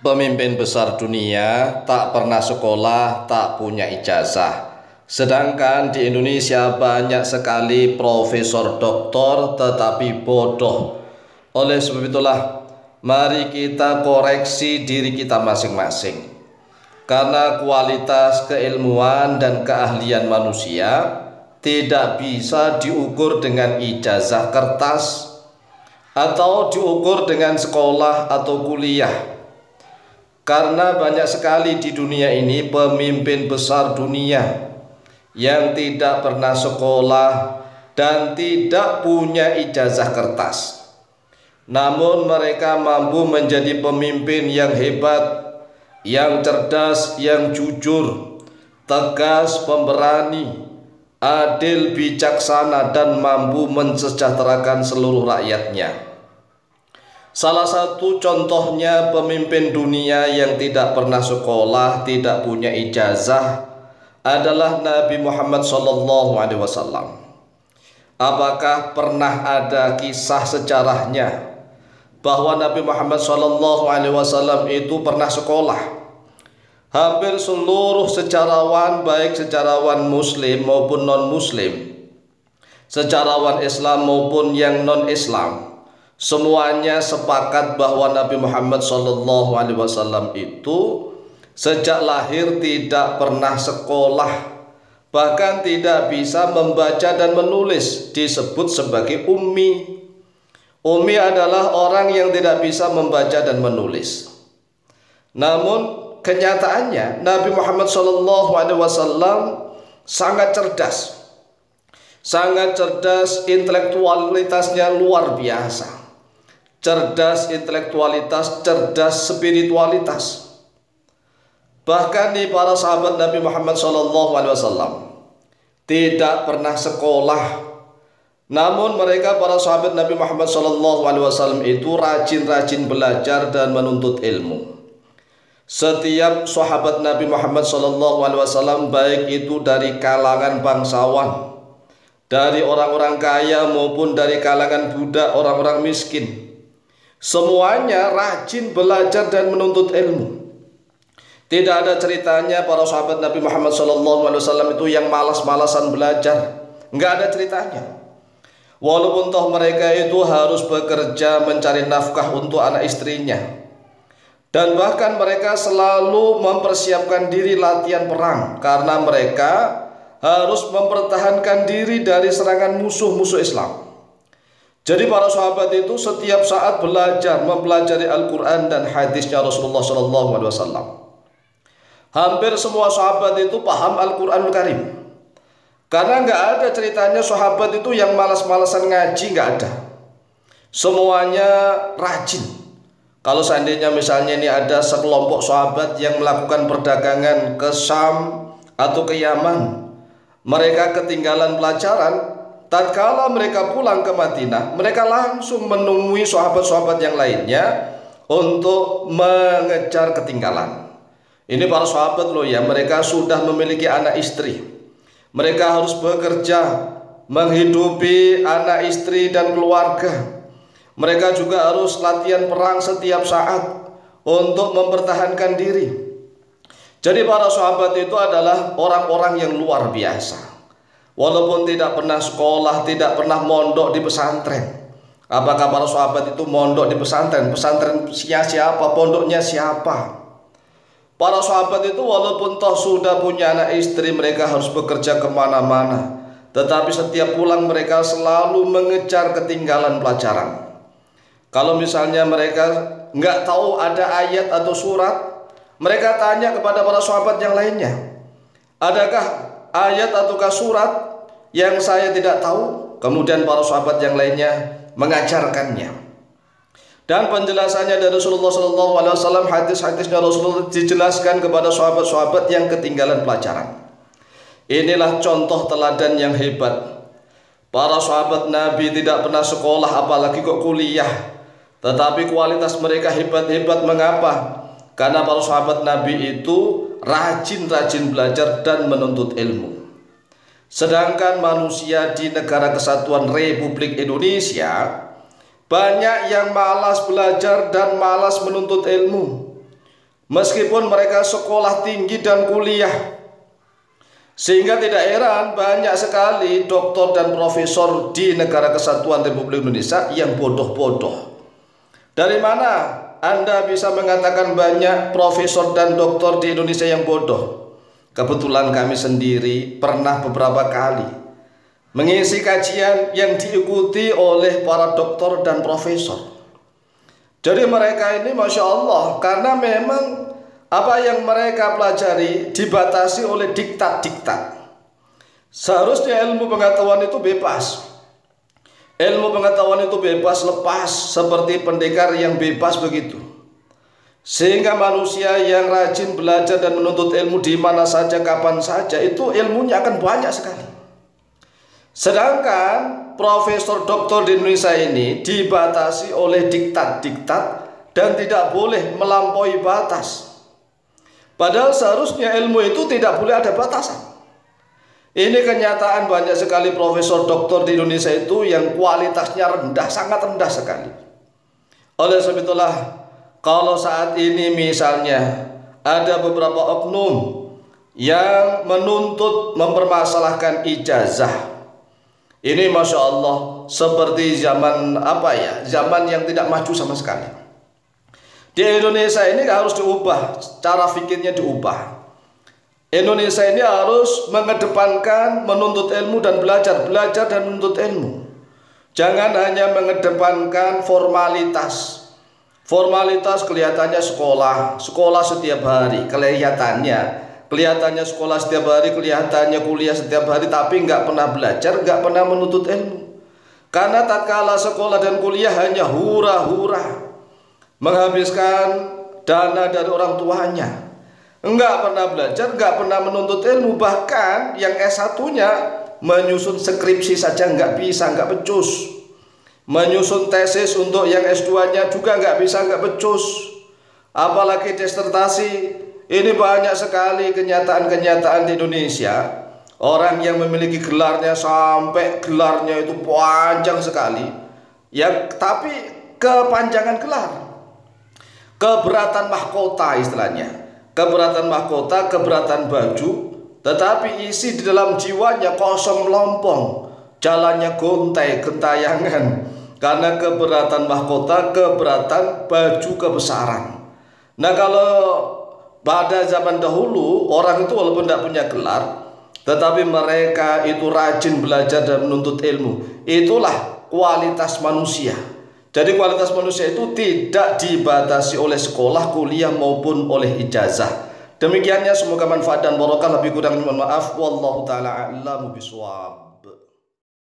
Pemimpin besar dunia tak pernah sekolah, tak punya ijazah. Sedangkan di Indonesia banyak sekali profesor doktor tetapi bodoh. Oleh sebab itulah, mari kita koreksi diri kita masing-masing. Karena kualitas keilmuan dan keahlian manusia tidak bisa diukur dengan ijazah kertas atau diukur dengan sekolah atau kuliah. Karena banyak sekali di dunia ini pemimpin besar dunia yang tidak pernah sekolah dan tidak punya ijazah kertas. Namun mereka mampu menjadi pemimpin yang hebat, yang cerdas, yang jujur, tegas, pemberani, adil, bijaksana, dan mampu mensejahterakan seluruh rakyatnya. Salah satu contohnya pemimpin dunia yang tidak pernah sekolah, tidak punya ijazah adalah Nabi Muhammad SAW. Apakah pernah ada kisah sejarahnya bahwa Nabi Muhammad SAW itu pernah sekolah? Hampir seluruh sejarawan, baik sejarawan Muslim maupun non-Muslim, sejarawan Islam maupun yang non-Islam, semuanya sepakat bahwa Nabi Muhammad SAW itu sejak lahir tidak pernah sekolah, bahkan tidak bisa membaca dan menulis, disebut sebagai ummi. Ummi adalah orang yang tidak bisa membaca dan menulis. Namun kenyataannya Nabi Muhammad SAW sangat cerdas, intelektualitasnya luar biasa. Cerdas intelektualitas, cerdas spiritualitas. Bahkan di para sahabat Nabi Muhammad SAW tidak pernah sekolah, namun mereka para sahabat Nabi Muhammad SAW itu rajin-rajin belajar dan menuntut ilmu. Setiap sahabat Nabi Muhammad SAW, baik itu dari kalangan bangsawan, dari orang-orang kaya maupun dari kalangan budak, orang-orang miskin, semuanya rajin belajar dan menuntut ilmu. Tidak ada ceritanya para sahabat Nabi Muhammad SAW itu yang malas-malasan belajar. Nggak ada ceritanya. Walaupun toh mereka itu harus bekerja mencari nafkah untuk anak istrinya, dan bahkan mereka selalu mempersiapkan diri latihan perang, karena mereka harus mempertahankan diri dari serangan musuh-musuh Islam. Jadi para sahabat itu setiap saat belajar, mempelajari Al-Quran dan hadisnya Rasulullah SAW. Hampir semua sahabat itu paham Al-Quranul Karim. Karena nggak ada ceritanya sahabat itu yang malas-malasan ngaji, nggak ada. Semuanya rajin. Kalau seandainya misalnya ini ada sekelompok sahabat yang melakukan perdagangan ke Syam atau ke Yaman, mereka ketinggalan pelajaran. Tatkala mereka pulang ke Madinah, mereka langsung menemui sahabat-sahabat yang lainnya untuk mengejar ketinggalan. Ini para sahabat loh ya, mereka sudah memiliki anak istri. Mereka harus bekerja, menghidupi anak istri dan keluarga. Mereka juga harus latihan perang setiap saat untuk mempertahankan diri. Jadi para sahabat itu adalah orang-orang yang luar biasa. Walaupun tidak pernah sekolah, tidak pernah mondok di pesantren. Apakah para sahabat itu mondok di pesantren? Pesantren siapa? Pondoknya siapa? Para sahabat itu walaupun toh sudah punya anak istri, mereka harus bekerja kemana-mana. Tetapi setiap pulang mereka selalu mengejar ketinggalan pelajaran. Kalau misalnya mereka nggak tahu ada ayat atau surat, mereka tanya kepada para sahabat yang lainnya, adakah ayat ataukah surat yang saya tidak tahu? Kemudian para sahabat yang lainnya mengajarkannya. Dan penjelasannya dari Rasulullah SAW, hadis-hadisnya Rasulullah dijelaskan kepada sahabat-sahabat yang ketinggalan pelajaran. Inilah contoh teladan yang hebat. Para sahabat Nabi tidak pernah sekolah, apalagi kok kuliah. Tetapi kualitas mereka hebat-hebat. Mengapa? Karena para sahabat Nabi itu rajin-rajin belajar dan menuntut ilmu. Sedangkan manusia di Negara Kesatuan Republik Indonesia banyak yang malas belajar dan malas menuntut ilmu. meskipun mereka sekolah tinggi dan kuliah. Sehingga tidak heran banyak sekali doktor dan profesor di negara kesatuan Republik Indonesia yang bodoh-bodoh. Dari mana Anda bisa mengatakan banyak profesor dan doktor di Indonesia yang bodoh? Kebetulan kami sendiri pernah beberapa kali mengisi kajian yang diikuti oleh para doktor dan profesor. Jadi mereka ini Masya Allah, karena memang apa yang mereka pelajari dibatasi oleh diktat-diktat. Seharusnya ilmu pengetahuan itu bebas. Ilmu pengetahuan itu bebas, lepas, seperti pendekar yang bebas begitu. Sehingga manusia yang rajin belajar dan menuntut ilmu di mana saja, kapan saja, itu ilmunya akan banyak sekali. Sedangkan profesor doktor di Indonesia ini dibatasi oleh diktat-diktat dan tidak boleh melampaui batas. Padahal seharusnya ilmu itu tidak boleh ada batasan. Ini kenyataan banyak sekali profesor doktor di Indonesia itu yang kualitasnya rendah, sangat rendah sekali. Oleh sebab itulah, kalau saat ini misalnya ada beberapa oknum yang menuntut mempermasalahkan ijazah, ini Masya Allah seperti zaman zaman yang tidak maju sama sekali. Di Indonesia ini harus diubah, cara fikirnya diubah. Indonesia ini harus mengedepankan menuntut ilmu dan belajar dan menuntut ilmu. Jangan hanya mengedepankan formalitas. Formalitas kelihatannya sekolah setiap hari, kelihatannya sekolah setiap hari, kelihatannya kuliah setiap hari, tapi nggak pernah belajar, nggak pernah menuntut ilmu. Karena tatkala sekolah dan kuliah hanya hura-hura, menghabiskan dana dari orang tuanya, enggak pernah belajar, enggak pernah menuntut ilmu. Bahkan yang S1-nya menyusun skripsi saja enggak bisa, enggak becus. Menyusun tesis untuk yang S2-nya juga enggak bisa, enggak becus. Apalagi disertasi. Ini banyak sekali kenyataan-kenyataan di Indonesia. Orang yang memiliki gelarnya sampai gelarnya itu panjang sekali. Ya, tapi kepanjangan gelar, keberatan mahkota istilahnya, keberatan mahkota, keberatan baju, tetapi isi di dalam jiwanya kosong melompong, jalannya gontai gentayangan, karena keberatan mahkota, keberatan baju kebesaran. Nah, kalau pada zaman dahulu orang itu walaupun tidak punya gelar, tetapi mereka itu rajin belajar dan menuntut ilmu. Itulah kualitas manusia. Jadi kualitas manusia itu tidak dibatasi oleh sekolah, kuliah maupun oleh ijazah. Demikiannya, semoga manfaat dan barokah. Lebih kurang mohon maaf. Wallahu taala a'lamu bishawab.